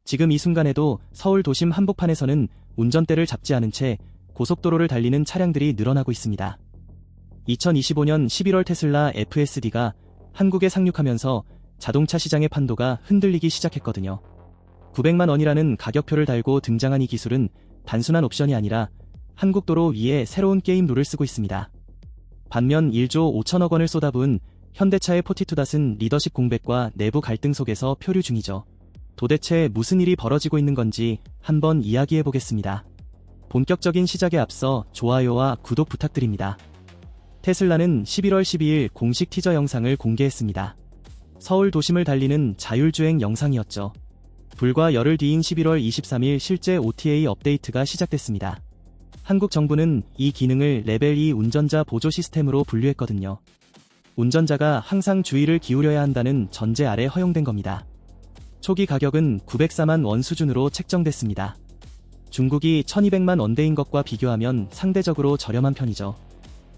지금 이 순간에도 서울 도심 한복판에서는 운전대를 잡지 않은 채 고속도로를 달리는 차량들이 늘어나고 있습니다. 2025년 11월 테슬라 FSD가 한국에 상륙하면서 자동차 시장의 판도가 흔들리기 시작했거든요. 900만 원이라는 가격표를 달고 등장한 이 기술은 단순한 옵션이 아니라 한국도로 위에 새로운 게임 룰을 쓰고 있습니다. 반면 1조 5천억 원을 쏟아부은 현대차의 포티투닷은 리더십 공백과 내부 갈등 속에서 표류 중이죠. 도대체 무슨 일이 벌어지고 있는 건지 한번 이야기해보겠습니다. 본격적인 시작에 앞서 좋아요와 구독 부탁드립니다. 테슬라는 11월 12일 공식 티저 영상을 공개했습니다. 서울 도심을 달리는 자율주행 영상이었죠. 불과 열흘 뒤인 11월 23일 실제 OTA 업데이트가 시작됐습니다. 한국 정부는 이 기능을 레벨 2 운전자 보조 시스템으로 분류했거든요. 운전자가 항상 주의를 기울여야 한다는 전제 아래 허용된 겁니다. 초기 가격은 904만 원 수준으로 책정됐습니다. 중국이 1200만 원대인 것과 비교하면 상대적으로 저렴한 편이죠.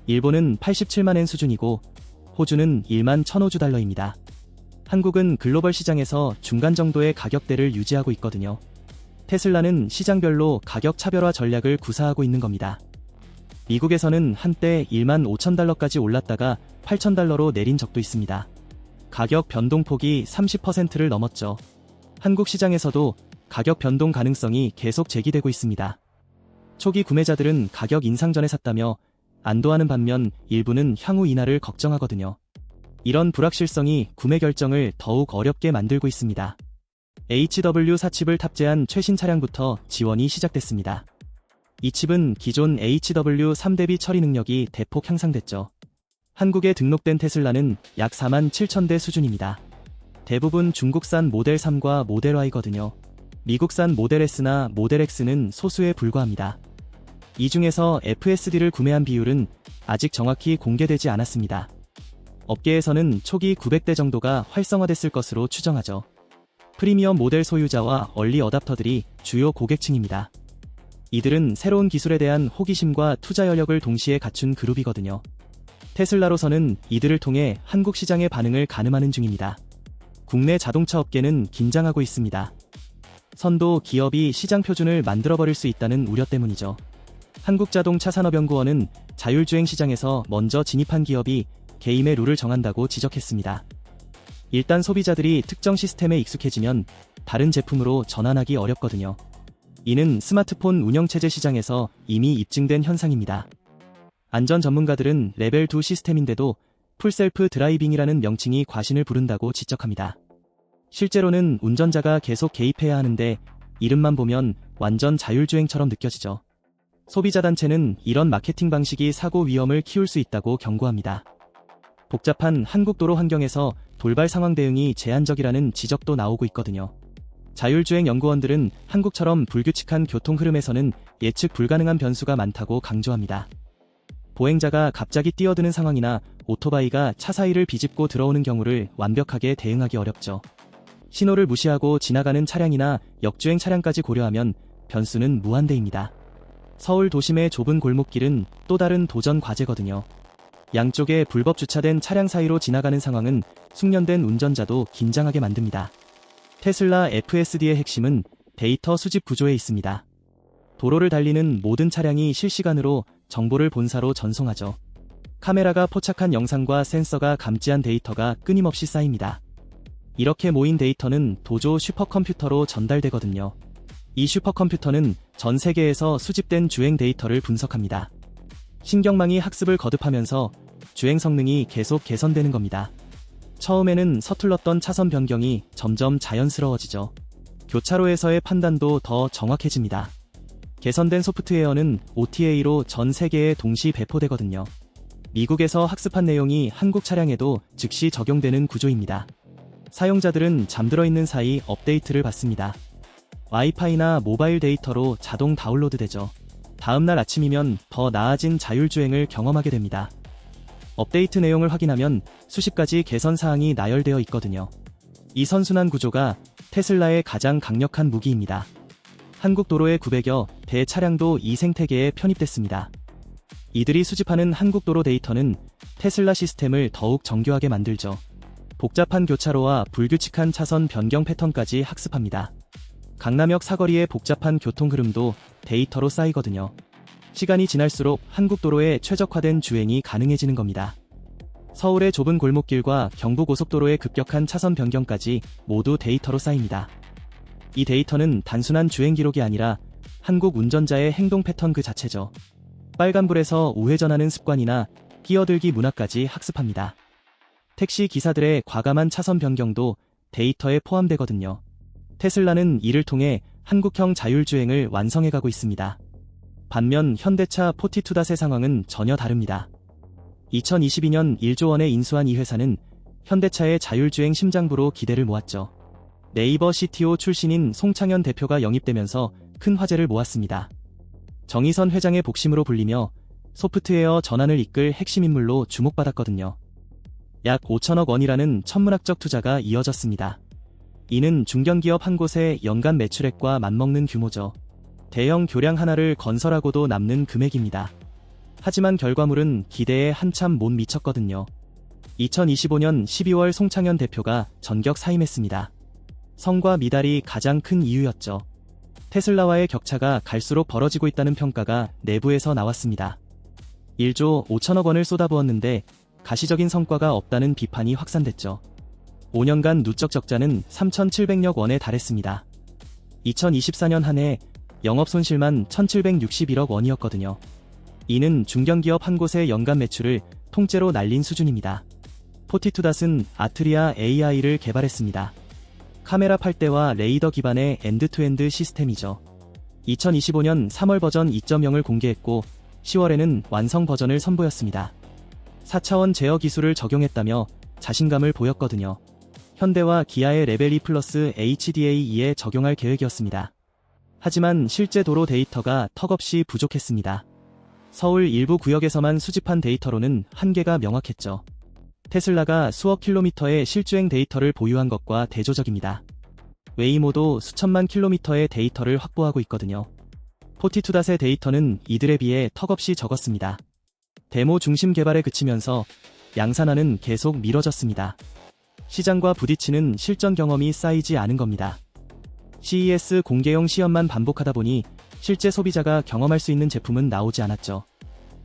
일본은 87만 엔 수준이고 호주는 1만 1,005달러입니다. 한국은 글로벌 시장에서 중간 정도의 가격대를 유지하고 있거든요. 테슬라는 시장별로 가격 차별화 전략을 구사하고 있는 겁니다. 미국에서는 한때 1만 5,000달러까지 올랐다가 8,000달러로 내린 적도 있습니다. 가격 변동폭이 30%를 넘었죠. 한국 시장에서도 가격 변동 가능성이 계속 제기되고 있습니다. 초기 구매자들은 가격 인상 전에 샀다며 안도하는 반면 일부는 향후 인하를 걱정하거든요. 이런 불확실성이 구매 결정을 더욱 어렵게 만들고 있습니다. HW4 칩을 탑재한 최신 차량부터 지원이 시작됐습니다. 이 칩은 기존 HW3 대비 처리 능력이 대폭 향상됐죠. 한국에 등록된 테슬라는 약 4만 7천 대 수준입니다. 대부분 중국산 모델 3과 모델 Y거든요. 미국산 모델 S나 모델 X는 소수에 불과합니다. 이 중에서 FSD를 구매한 비율은 아직 정확히 공개되지 않았습니다. 업계에서는 초기 900대 정도가 활성화됐을 것으로 추정하죠. 프리미엄 모델 소유자와 얼리 어답터들이 주요 고객층입니다. 이들은 새로운 기술에 대한 호기심과 투자 여력을 동시에 갖춘 그룹이거든요. 테슬라로서는 이들을 통해 한국 시장의 반응을 가늠하는 중입니다. 국내 자동차 업계는 긴장하고 있습니다. 선도 기업이 시장 표준을 만들어버릴 수 있다는 우려 때문이죠. 한국자동차산업연구원은 자율주행 시장에서 먼저 진입한 기업이 게임의 룰을 정한다고 지적했습니다. 일단 소비자들이 특정 시스템에 익숙해지면 다른 제품으로 전환하기 어렵거든요. 이는 스마트폰 운영체제 시장에서 이미 입증된 현상입니다. 안전 전문가들은 레벨 2 시스템인데도 풀셀프 드라이빙이라는 명칭이 과신을 부른다고 지적합니다. 실제로는 운전자가 계속 개입해야 하는데 이름만 보면 완전 자율주행처럼 느껴지죠. 소비자 단체는 이런 마케팅 방식이 사고 위험을 키울 수 있다고 경고합니다. 복잡한 한국 도로 환경에서 돌발 상황 대응이 제한적이라는 지적도 나오고 있거든요. 자율주행 연구원들은 한국처럼 불규칙한 교통 흐름에서는 예측 불가능한 변수가 많다고 강조합니다. 보행자가 갑자기 뛰어드는 상황이나 오토바이가 차 사이를 비집고 들어오는 경우를 완벽하게 대응하기 어렵죠. 신호를 무시하고 지나가는 차량이나 역주행 차량까지 고려하면 변수는 무한대입니다. 서울 도심의 좁은 골목길은 또 다른 도전 과제거든요. 양쪽에 불법 주차된 차량 사이로 지나가는 상황은 숙련된 운전자도 긴장하게 만듭니다. 테슬라 FSD의 핵심은 데이터 수집 구조에 있습니다. 도로를 달리는 모든 차량이 실시간으로 정보를 본사로 전송하죠. 카메라가 포착한 영상과 센서가 감지한 데이터가 끊임없이 쌓입니다. 이렇게 모인 데이터는 도조 슈퍼컴퓨터로 전달되거든요. 이 슈퍼컴퓨터는 전 세계에서 수집된 주행 데이터를 분석합니다. 신경망이 학습을 거듭하면서 주행 성능이 계속 개선되는 겁니다. 처음에는 서툴렀던 차선 변경이 점점 자연스러워지죠. 교차로에서의 판단도 더 정확해집니다. 개선된 소프트웨어는 OTA로 전 세계에 동시 배포되거든요. 미국에서 학습한 내용이 한국 차량에도 즉시 적용되는 구조입니다. 사용자들은 잠들어 있는 사이 업데이트를 받습니다. 와이파이나 모바일 데이터로 자동 다운로드되죠. 다음날 아침이면 더 나아진 자율주행을 경험하게 됩니다. 업데이트 내용을 확인하면 수십 가지 개선 사항이 나열되어 있거든요. 이 선순환 구조가 테슬라의 가장 강력한 무기입니다. 한국 도로의 900여 대 차량도 이 생태계에 편입됐습니다. 이들이 수집하는 한국 도로 데이터는 테슬라 시스템을 더욱 정교하게 만들죠. 복잡한 교차로와 불규칙한 차선 변경 패턴까지 학습합니다. 강남역 사거리의 복잡한 교통 흐름도 데이터로 쌓이거든요. 시간이 지날수록 한국 도로에 최적화된 주행이 가능해지는 겁니다. 서울의 좁은 골목길과 경부고속도로의 급격한 차선 변경까지 모두 데이터로 쌓입니다. 이 데이터는 단순한 주행 기록이 아니라 한국 운전자의 행동 패턴 그 자체죠. 빨간불에서 우회전하는 습관이나 끼어들기 문화까지 학습합니다. 택시 기사들의 과감한 차선 변경도 데이터에 포함되거든요. 테슬라는 이를 통해 한국형 자율주행을 완성해가고 있습니다. 반면 현대차 포티투닷의 상황은 전혀 다릅니다. 2022년 1조 원에 인수한 이 회사는 현대차의 자율주행 심장부로 기대를 모았죠. 네이버 CTO 출신인 송창현 대표가 영입되면서 큰 화제를 모았습니다. 정의선 회장의 복심으로 불리며 소프트웨어 전환을 이끌 핵심 인물로 주목받았거든요. 약 5천억 원이라는 천문학적 투자가 이어졌습니다. 이는 중견기업 한 곳의 연간 매출액과 맞먹는 규모죠. 대형 교량 하나를 건설하고도 남는 금액입니다. 하지만 결과물은 기대에 한참 못 미쳤거든요. 2025년 12월 송창현 대표가 전격 사임했습니다. 성과 미달이 가장 큰 이유였죠. 테슬라와의 격차가 갈수록 벌어지고 있다는 평가가 내부에서 나왔습니다. 1조 5천억 원을 쏟아부었는데 가시적인 성과가 없다는 비판이 확산됐죠. 5년간 누적 적자는 3,700억 원에 달했습니다. 2024년 한 해 영업손실만 1,761억 원이었거든요. 이는 중견기업 한 곳의 연간 매출을 통째로 날린 수준입니다. 포티투닷은 아트리아 AI를 개발했습니다. 카메라 8대와 레이더 기반의 엔드투엔드 시스템이죠. 2025년 3월 버전 2.0을 공개했고 10월에는 완성 버전을 선보였습니다. 4차원 제어 기술을 적용했다며 자신감을 보였거든요. 현대와 기아의 레벨 2 플러스 HDA2에 적용할 계획이었습니다. 하지만 실제 도로 데이터가 턱없이 부족했습니다. 서울 일부 구역에서만 수집한 데이터로는 한계가 명확했죠. 테슬라가 수억 킬로미터의 실주행 데이터를 보유한 것과 대조적입니다. 웨이모도 수천만 킬로미터의 데이터를 확보하고 있거든요. 포티투닷의 데이터는 이들에 비해 턱없이 적었습니다. 데모 중심 개발에 그치면서 양산화는 계속 미뤄졌습니다. 시장과 부딪히는 실전 경험이 쌓이지 않은 겁니다. CES 공개용 시험만 반복하다 보니 실제 소비자가 경험할 수 있는 제품은 나오지 않았죠.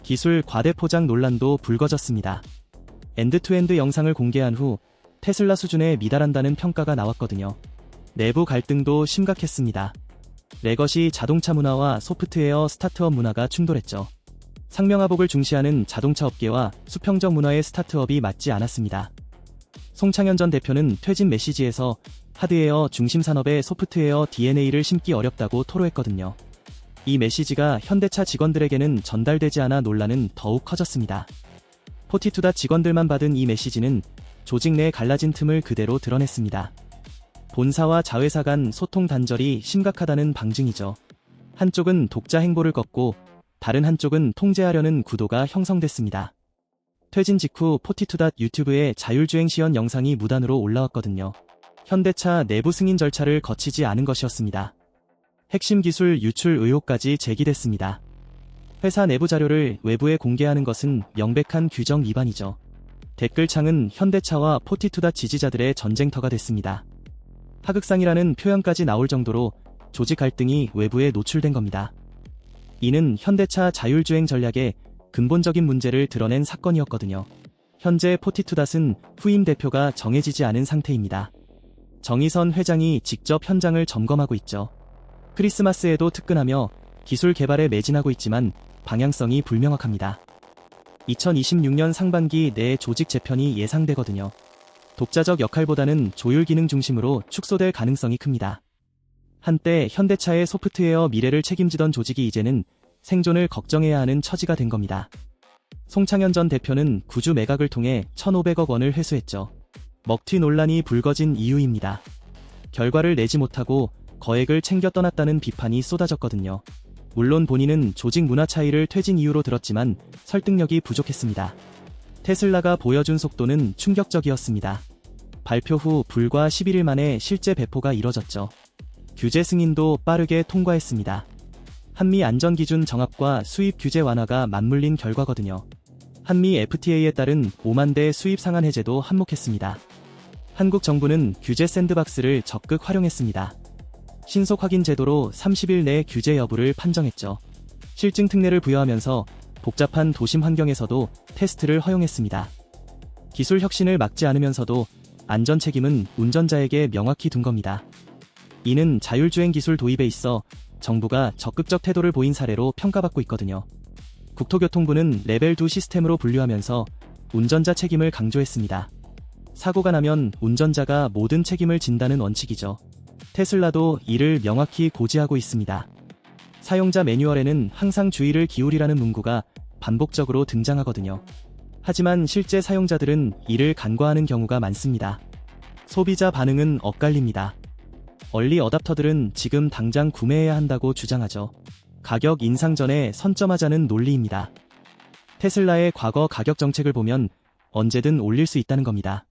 기술 과대 포장 논란도 불거졌습니다. 엔드투엔드 영상을 공개한 후 테슬라 수준에 미달한다는 평가가 나왔거든요. 내부 갈등도 심각했습니다. 레거시 자동차 문화와 소프트웨어 스타트업 문화가 충돌했죠. 상명하복을 중시하는 자동차 업계와 수평적 문화의 스타트업이 맞지 않았습니다. 송창현 전 대표는 퇴진 메시지에서 하드웨어 중심 산업에 소프트웨어 DNA를 심기 어렵다고 토로했거든요. 이 메시지가 현대차 직원들에게는 전달되지 않아 논란은 더욱 커졌습니다. 포티투닷 직원들만 받은 이 메시지는 조직 내 갈라진 틈을 그대로 드러냈습니다. 본사와 자회사 간 소통 단절이 심각하다는 방증이죠. 한쪽은 독자 행보를 걷고 다른 한쪽은 통제하려는 구도가 형성됐습니다. 퇴진 직후 포티투닷 유튜브에 자율주행 시연 영상이 무단으로 올라왔거든요. 현대차 내부 승인 절차를 거치지 않은 것이었습니다. 핵심 기술 유출 의혹까지 제기됐습니다. 회사 내부 자료를 외부에 공개하는 것은 명백한 규정 위반이죠. 댓글창은 현대차와 포티투닷 지지자들의 전쟁터가 됐습니다. 하극상이라는 표현까지 나올 정도로 조직 갈등이 외부에 노출된 겁니다. 이는 현대차 자율주행 전략의 근본적인 문제를 드러낸 사건이었거든요. 현재 포티투닷은 후임 대표가 정해지지 않은 상태입니다. 정의선 회장이 직접 현장을 점검하고 있죠. 크리스마스에도 특근하며 기술 개발에 매진하고 있지만 방향성이 불명확합니다. 2026년 상반기 내 조직 재편이 예상되거든요. 독자적 역할보다는 조율 기능 중심으로 축소될 가능성이 큽니다. 한때 현대차의 소프트웨어 미래를 책임지던 조직이 이제는 생존을 걱정해야 하는 처지가 된 겁니다. 송창현 전 대표는 구주 매각을 통해 1,500억 원을 회수했죠. 먹튀 논란이 불거진 이유입니다. 결과를 내지 못하고 거액을 챙겨 떠났다는 비판이 쏟아졌거든요. 물론 본인은 조직 문화 차이를 퇴진 이유로 들었지만 설득력이 부족했습니다. 테슬라가 보여준 속도는 충격적이었습니다. 발표 후 불과 11일 만에 실제 배포가 이뤄졌죠. 규제 승인도 빠르게 통과했습니다. 한미 안전기준 정합과 수입 규제 완화가 맞물린 결과거든요. 한미 FTA에 따른 5만 대 수입 상한 해제도 한몫했습니다. 한국 정부는 규제 샌드박스를 적극 활용했습니다. 신속 확인 제도로 30일 내 규제 여부를 판정했죠. 실증 특례를 부여하면서 복잡한 도심 환경에서도 테스트를 허용했습니다. 기술 혁신을 막지 않으면서도 안전 책임은 운전자에게 명확히 둔 겁니다. 이는 자율주행 기술 도입에 있어 정부가 적극적 태도를 보인 사례로 평가받고 있거든요. 국토교통부는 레벨 2 시스템으로 분류하면서 운전자 책임을 강조했습니다. 사고가 나면 운전자가 모든 책임을 진다는 원칙이죠. 테슬라도 이를 명확히 고지하고 있습니다. 사용자 매뉴얼에는 항상 주의를 기울이라는 문구가 반복적으로 등장하거든요. 하지만 실제 사용자들은 이를 간과하는 경우가 많습니다. 소비자 반응은 엇갈립니다. 얼리 어답터들은 지금 당장 구매해야 한다고 주장하죠. 가격 인상 전에 선점하자는 논리입니다. 테슬라의 과거 가격 정책을 보면 언제든 올릴 수 있다는 겁니다.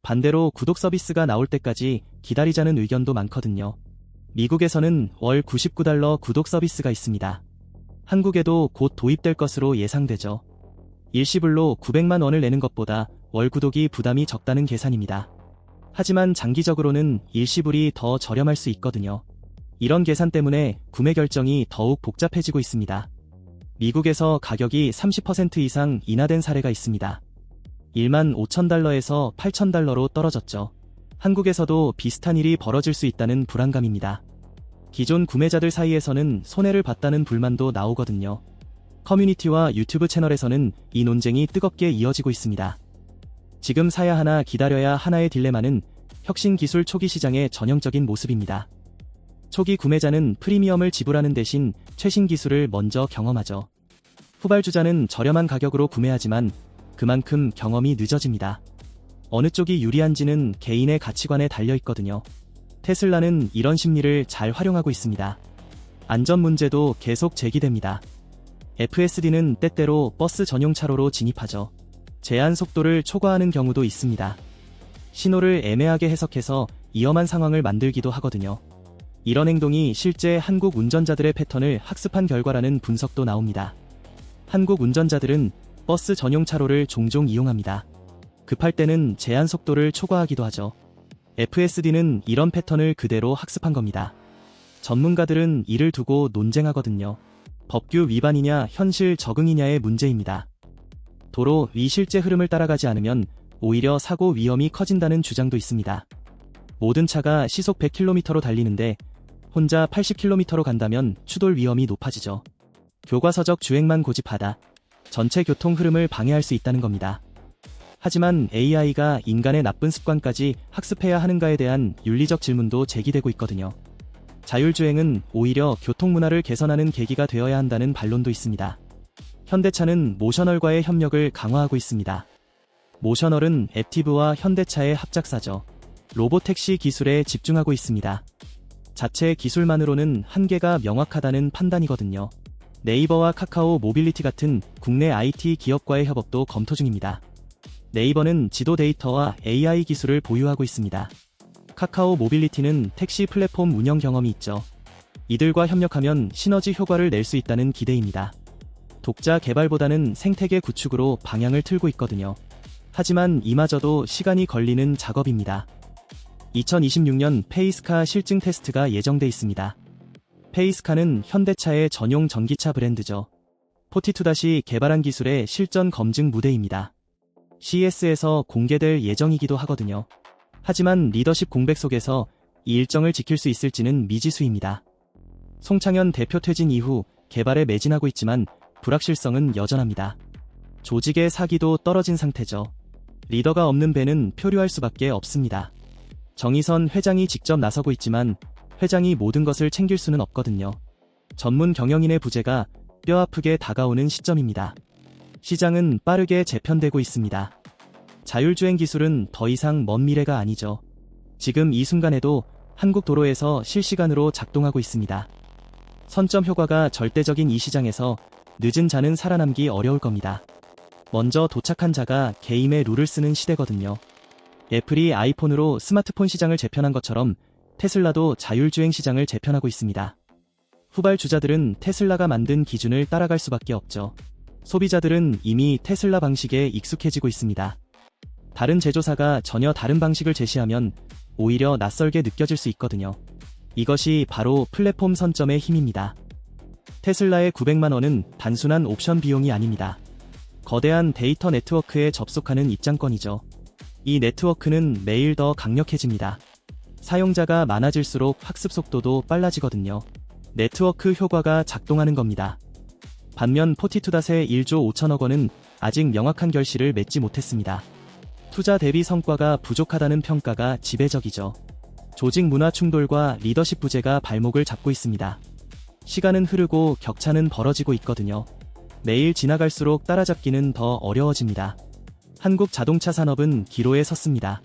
반대로 구독 서비스가 나올 때까지 기다리자는 의견도 많거든요. 미국에서는 월 $99 구독 서비스가 있습니다. 한국에도 곧 도입될 것으로 예상되죠. 일시불로 900만 원을 내는 것보다 월 구독이 부담이 적다는 계산입니다. 하지만 장기적으로는 일시불이 더 저렴할 수 있거든요. 이런 계산 때문에 구매 결정이 더욱 복잡해지고 있습니다. 미국에서 가격이 30% 이상 인하된 사례가 있습니다. 15,000달러에서 8,000달러로 떨어졌죠. 한국에서도 비슷한 일이 벌어질 수 있다는 불안감입니다. 기존 구매자들 사이에서는 손해를 봤다는 불만도 나오거든요. 커뮤니티와 유튜브 채널에서는 이 논쟁이 뜨겁게 이어지고 있습니다. 지금 사야 하나 기다려야 하나의 딜레마는 혁신 기술 초기 시장의 전형적인 모습입니다. 초기 구매자는 프리미엄을 지불하는 대신 최신 기술을 먼저 경험하죠. 후발주자는 저렴한 가격으로 구매하지만 그만큼 경험이 늦어집니다. 어느 쪽이 유리한지는 개인의 가치관에 달려있거든요. 테슬라는 이런 심리를 잘 활용하고 있습니다. 안전 문제도 계속 제기됩니다. FSD는 때때로 버스 전용 차로로 진입하죠. 제한 속도를 초과하는 경우도 있습니다. 신호를 애매하게 해석해서 위험한 상황을 만들기도 하거든요. 이런 행동이 실제 한국 운전자들의 패턴을 학습한 결과라는 분석도 나옵니다. 한국 운전자들은 버스 전용 차로를 종종 이용합니다. 급할 때는 제한 속도를 초과하기도 하죠. FSD는 이런 패턴을 그대로 학습한 겁니다. 전문가들은 이를 두고 논쟁하거든요. 법규 위반이냐 현실 적응이냐의 문제입니다. 도로 위 실제 흐름을 따라가지 않으면 오히려 사고 위험이 커진다는 주장도 있습니다. 모든 차가 시속 100km로 달리는데 혼자 80km로 간다면 추돌 위험이 높아지죠. 교과서적 주행만 고집하다 전체 교통 흐름을 방해할 수 있다는 겁니다. 하지만 AI가 인간의 나쁜 습관까지 학습해야 하는가에 대한 윤리적 질문도 제기되고 있거든요. 자율주행은 오히려 교통문화를 개선하는 계기가 되어야 한다는 반론도 있습니다. 현대차는 모셔널과의 협력을 강화하고 있습니다. 모셔널은 앱티브와 현대차의 합작사죠. 로보택시 기술에 집중하고 있습니다. 자체 기술만으로는 한계가 명확하다는 판단이거든요. 네이버와 카카오 모빌리티 같은 국내 IT 기업과의 협업도 검토 중입니다. 네이버는 지도 데이터와 AI 기술을 보유하고 있습니다. 카카오 모빌리티는 택시 플랫폼 운영 경험이 있죠. 이들과 협력하면 시너지 효과를 낼 수 있다는 기대입니다. 독자 개발보다는 생태계 구축으로 방향을 틀고 있거든요. 하지만 이마저도 시간이 걸리는 작업입니다. 2026년 페이스카 실증 테스트가 예정돼 있습니다. 페이스카는 현대차의 전용 전기차 브랜드죠. 포티투 개발한 기술의 실전 검증 무대입니다. CES에서 공개될 예정이기도 하거든요. 하지만 리더십 공백 속에서 이 일정을 지킬 수 있을지는 미지수입니다. 송창현 대표 퇴진 이후 개발에 매진하고 있지만 불확실성은 여전합니다. 조직의 사기도 떨어진 상태죠. 리더가 없는 배는 표류할 수밖에 없습니다. 정의선 회장이 직접 나서고 있지만 회장이 모든 것을 챙길 수는 없거든요. 전문 경영인의 부재가 뼈아프게 다가오는 시점입니다. 시장은 빠르게 재편되고 있습니다. 자율주행 기술은 더 이상 먼 미래가 아니죠. 지금 이 순간에도 한국 도로에서 실시간으로 작동하고 있습니다. 선점 효과가 절대적인 이 시장에서 늦은 자는 살아남기 어려울 겁니다. 먼저 도착한 자가 게임의 룰을 쓰는 시대거든요. 애플이 아이폰으로 스마트폰 시장을 재편한 것처럼 테슬라도 자율주행 시장을 재편하고 있습니다. 후발주자들은 테슬라가 만든 기준을 따라갈 수밖에 없죠. 소비자들은 이미 테슬라 방식에 익숙해지고 있습니다. 다른 제조사가 전혀 다른 방식을 제시하면 오히려 낯설게 느껴질 수 있거든요. 이것이 바로 플랫폼 선점의 힘입니다. 테슬라의 900만 원은 단순한 옵션 비용이 아닙니다. 거대한 데이터 네트워크에 접속하는 입장권이죠. 이 네트워크는 매일 더 강력해집니다. 사용자가 많아질수록 학습 속도도 빨라지거든요. 네트워크 효과가 작동하는 겁니다. 반면 포티투닷의 1조 5천억 원은 아직 명확한 결실을 맺지 못했습니다. 투자 대비 성과가 부족하다는 평가가 지배적이죠. 조직 문화 충돌과 리더십 부재가 발목을 잡고 있습니다. 시간은 흐르고 격차는 벌어지고 있거든요. 매일 지나갈수록 따라잡기는 더 어려워집니다. 한국 자동차 산업은 기로에 섰습니다.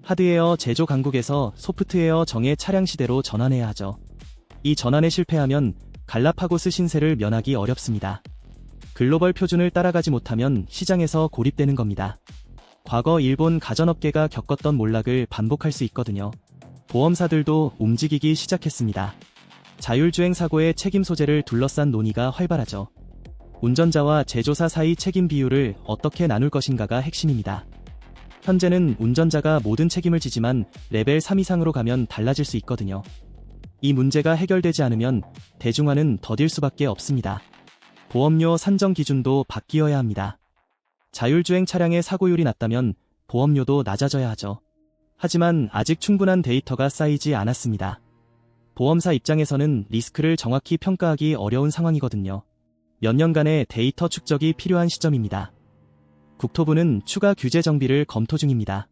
하드웨어 제조 강국에서 소프트웨어 정예 차량 시대로 전환해야 하죠. 이 전환에 실패하면 갈라파고스 신세를 면하기 어렵습니다. 글로벌 표준을 따라가지 못하면 시장에서 고립되는 겁니다. 과거 일본 가전업계가 겪었던 몰락을 반복할 수 있거든요. 보험사들도 움직이기 시작했습니다. 자율주행 사고의 책임 소재를 둘러싼 논의가 활발하죠. 운전자와 제조사 사이 책임 비율을 어떻게 나눌 것인가가 핵심입니다. 현재는 운전자가 모든 책임을 지지만 레벨 3 이상으로 가면 달라질 수 있거든요. 이 문제가 해결되지 않으면 대중화는 더딜 수밖에 없습니다. 보험료 산정 기준도 바뀌어야 합니다. 자율주행 차량의 사고율이 낮다면 보험료도 낮아져야 하죠. 하지만 아직 충분한 데이터가 쌓이지 않았습니다. 보험사 입장에서는 리스크를 정확히 평가하기 어려운 상황이거든요. 몇 년간의 데이터 축적이 필요한 시점입니다. 국토부는 추가 규제 정비를 검토 중입니다.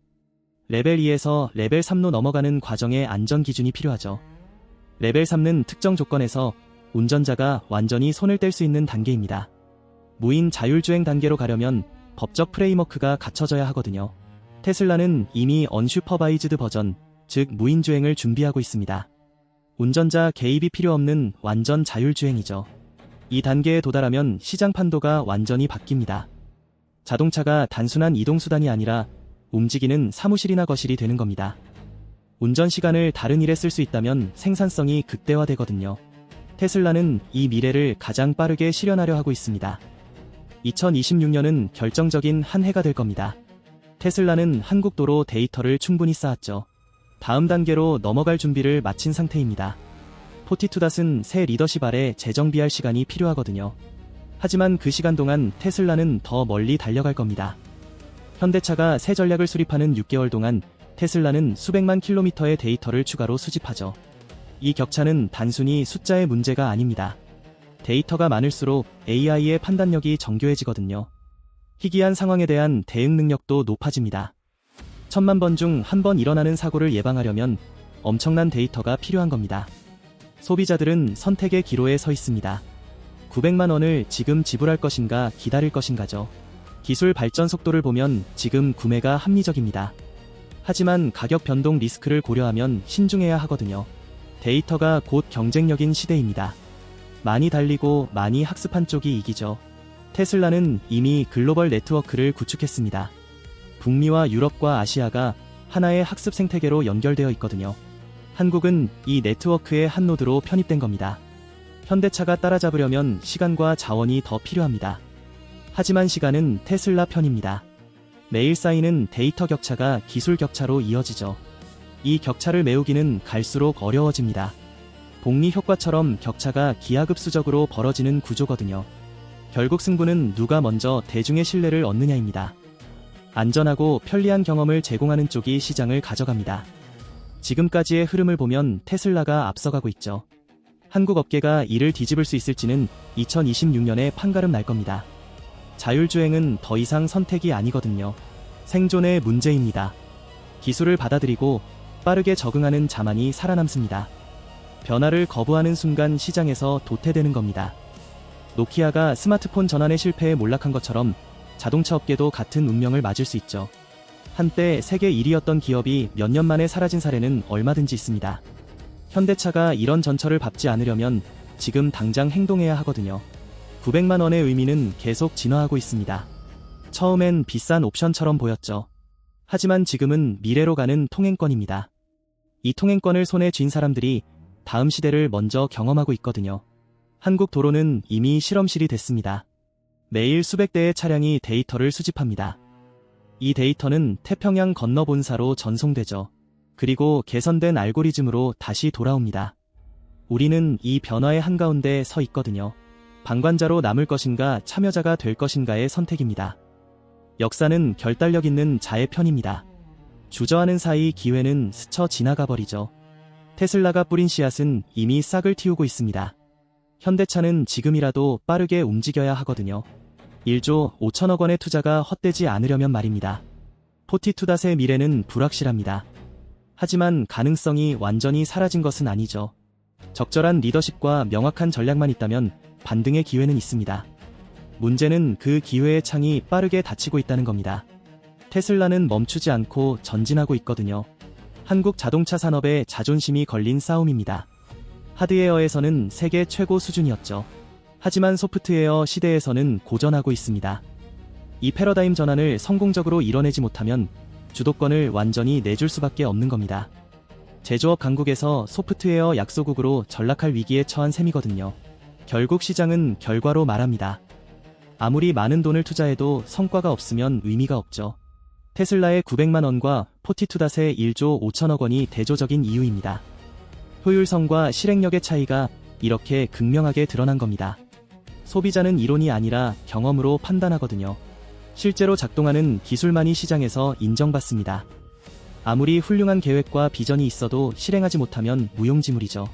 레벨 2에서 레벨 3로 넘어가는 과정에 안전 기준이 필요하죠. 레벨 3는 특정 조건에서 운전자가 완전히 손을 뗄 수 있는 단계입니다. 무인 자율주행 단계로 가려면 법적 프레임워크가 갖춰져야 하거든요. 테슬라는 이미 언슈퍼바이즈드 버전, 즉 무인주행을 준비하고 있습니다. 운전자 개입이 필요 없는 완전 자율주행이죠. 이 단계에 도달하면 시장 판도가 완전히 바뀝니다. 자동차가 단순한 이동수단이 아니라 움직이는 사무실이나 거실이 되는 겁니다. 운전 시간을 다른 일에 쓸 수 있다면 생산성이 극대화되거든요. 테슬라는 이 미래를 가장 빠르게 실현하려 하고 있습니다. 2026년은 결정적인 한 해가 될 겁니다. 테슬라는 한국 도로 데이터를 충분히 쌓았죠. 다음 단계로 넘어갈 준비를 마친 상태입니다. 포티투닷은 새 리더십 아래 재정비할 시간이 필요하거든요. 하지만 그 시간 동안 테슬라는 더 멀리 달려갈 겁니다. 현대차가 새 전략을 수립하는 6개월 동안 테슬라는 수백만 킬로미터의 데이터를 추가로 수집하죠. 이 격차는 단순히 숫자의 문제가 아닙니다. 데이터가 많을수록 AI의 판단력이 정교해지거든요. 희귀한 상황에 대한 대응 능력도 높아집니다. 1000만 번 중 한 번 일어나는 사고를 예방하려면 엄청난 데이터가 필요한 겁니다. 소비자들은 선택의 기로에 서 있습니다. 900만 원을 지금 지불할 것인가 기다릴 것인가죠. 기술 발전 속도를 보면 지금 구매가 합리적입니다. 하지만 가격 변동 리스크를 고려하면 신중해야 하거든요. 데이터가 곧 경쟁력인 시대입니다. 많이 달리고 많이 학습한 쪽이 이기죠. 테슬라는 이미 글로벌 네트워크를 구축했습니다. 북미와 유럽과 아시아가 하나의 학습 생태계로 연결되어 있거든요. 한국은 이 네트워크의 한 노드로 편입된 겁니다. 현대차가 따라잡으려면 시간과 자원이 더 필요합니다. 하지만 시간은 테슬라 편입니다. 매일 쌓이는 데이터 격차가 기술 격차로 이어지죠. 이 격차를 메우기는 갈수록 어려워집니다. 복리 효과처럼 격차가 기하급수적으로 벌어지는 구조거든요. 결국 승부는 누가 먼저 대중의 신뢰를 얻느냐입니다. 안전하고 편리한 경험을 제공하는 쪽이 시장을 가져갑니다. 지금까지의 흐름을 보면 테슬라가 앞서가고 있죠. 한국 업계가 이를 뒤집을 수 있을지는 2026년에 판가름 날 겁니다. 자율주행은 더 이상 선택이 아니거든요. 생존의 문제입니다. 기술을 받아들이고 빠르게 적응하는 자만이 살아남습니다. 변화를 거부하는 순간 시장에서 도태되는 겁니다. 노키아가 스마트폰 전환의 실패에 몰락한 것처럼 자동차 업계도 같은 운명을 맞을 수 있죠. 한때 세계 1위였던 기업이 몇 년 만에 사라진 사례는 얼마든지 있습니다. 현대차가 이런 전철을 밟지 않으려면 지금 당장 행동해야 하거든요. 900만 원의 의미는 계속 진화하고 있습니다. 처음엔 비싼 옵션처럼 보였죠. 하지만 지금은 미래로 가는 통행권입니다. 이 통행권을 손에 쥔 사람들이 다음 시대를 먼저 경험하고 있거든요. 한국 도로는 이미 실험실이 됐습니다. 매일 수백 대의 차량이 데이터를 수집합니다. 이 데이터는 태평양 건너 본사로 전송되죠. 그리고 개선된 알고리즘으로 다시 돌아옵니다. 우리는 이 변화의 한가운데 서 있거든요. 방관자로 남을 것인가 참여자가 될 것인가의 선택입니다. 역사는 결단력 있는 자의 편입니다. 주저하는 사이 기회는 스쳐 지나가 버리죠. 테슬라가 뿌린 씨앗은 이미 싹을 틔우고 있습니다. 현대차는 지금이라도 빠르게 움직여야 하거든요. 1조 5천억 원의 투자가 헛되지 않으려면 말입니다. 포티투닷의 미래는 불확실합니다. 하지만 가능성이 완전히 사라진 것은 아니죠. 적절한 리더십과 명확한 전략만 있다면 반등의 기회는 있습니다. 문제는 그 기회의 창이 빠르게 닫히고 있다는 겁니다. 테슬라는 멈추지 않고 전진하고 있거든요. 한국 자동차 산업의 자존심이 걸린 싸움입니다. 하드웨어에서는 세계 최고 수준이었죠. 하지만 소프트웨어 시대에서는 고전하고 있습니다. 이 패러다임 전환을 성공적으로 이뤄내지 못하면 주도권을 완전히 내줄 수밖에 없는 겁니다. 제조업 강국에서 소프트웨어 약소국으로 전락할 위기에 처한 셈이거든요. 결국 시장은 결과로 말합니다. 아무리 많은 돈을 투자해도 성과가 없으면 의미가 없죠. 테슬라의 900만 원과 포티투닷의 1조 5천억 원이 대조적인 이유입니다. 효율성과 실행력의 차이가 이렇게 극명하게 드러난 겁니다. 소비자는 이론이 아니라 경험으로 판단하거든요. 실제로 작동하는 기술만이 시장에서 인정받습니다. 아무리 훌륭한 계획과 비전이 있어도 실행하지 못하면 무용지물이죠.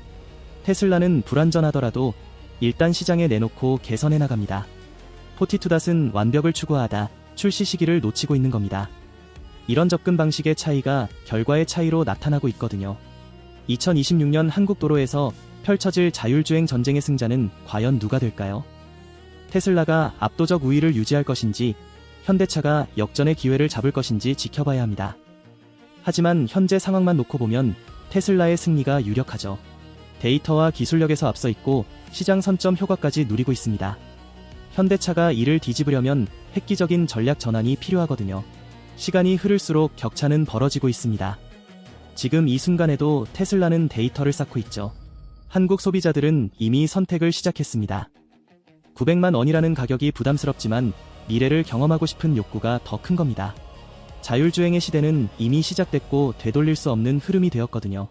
테슬라는 불완전하더라도 일단 시장에 내놓고 개선해 나갑니다. 포티투닷은 완벽을 추구하다 출시 시기를 놓치고 있는 겁니다. 이런 접근 방식의 차이가 결과의 차이로 나타나고 있거든요. 2026년 한국 도로에서 펼쳐질 자율주행 전쟁의 승자는 과연 누가 될까요? 테슬라가 압도적 우위를 유지할 것인지 현대차가 역전의 기회를 잡을 것인지 지켜봐야 합니다. 하지만 현재 상황만 놓고 보면 테슬라의 승리가 유력하죠. 데이터와 기술력에서 앞서 있고 시장 선점 효과까지 누리고 있습니다. 현대차가 이를 뒤집으려면 획기적인 전략 전환이 필요하거든요. 시간이 흐를수록 격차는 벌어지고 있습니다. 지금 이 순간에도 테슬라는 데이터를 쌓고 있죠. 한국 소비자들은 이미 선택을 시작했습니다. 900만 원이라는 가격이 부담스럽지만 미래를 경험하고 싶은 욕구가 더 큰 겁니다. 자율주행의 시대는 이미 시작됐고 되돌릴 수 없는 흐름이 되었거든요.